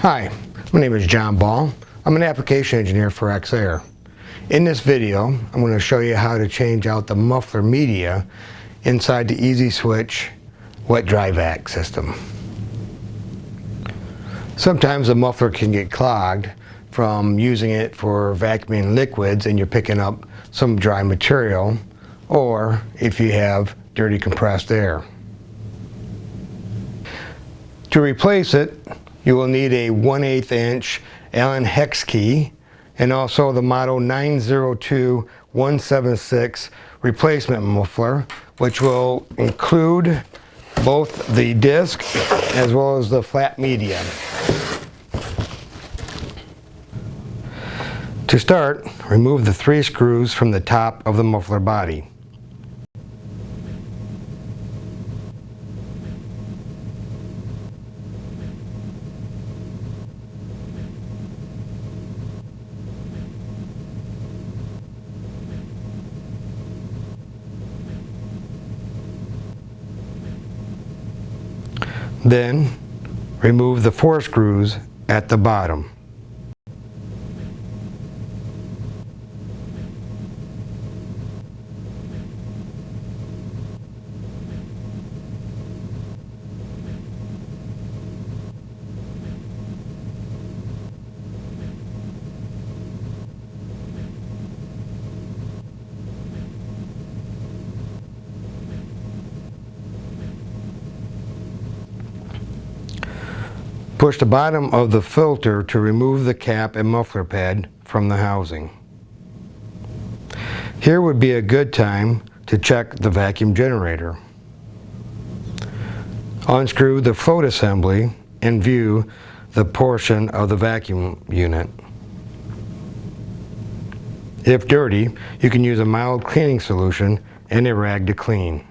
Hi, my name is John Ball. I'm an application engineer for EXAIR. In this video, I'm going to show you how to change out the muffler media inside the EasySwitch Wet-Dry Vac system. Sometimes the muffler can get clogged from using it for vacuuming liquids and you're picking up some dry material, or if you have dirty compressed air. To replace it, you will need a 1/8 inch Allen hex key and also the model 902176 replacement muffler, which will include both the disc as well as the flat media. To start, remove the 3 screws from the top of the muffler body. Then, remove the 4 screws at the bottom. Push the bottom of the filter to remove the cap and muffler pad from the housing. Here would be a good time to check the vacuum generator. Unscrew the float assembly and view the portion of the vacuum unit. If dirty, you can use a mild cleaning solution and a rag to clean.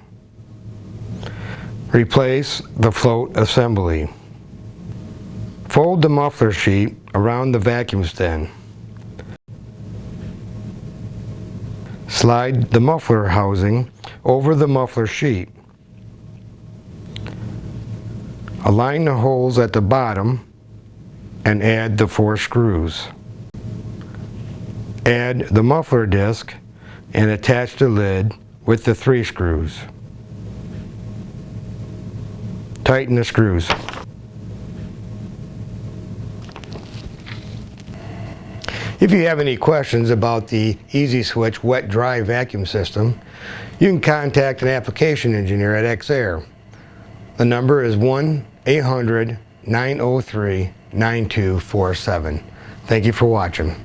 Replace the float assembly. Fold the muffler sheet around the vacuum stand. Slide the muffler housing over the muffler sheet. Align the holes at the bottom and add the 4 screws. Add the muffler disc and attach the lid with the 3 screws. Tighten the screws. If you have any questions about the EasySwitch Wet-Dry Vacuum System, you can contact an application engineer at EXAIR. The number is 1-800-903-9247. Thank you for watching.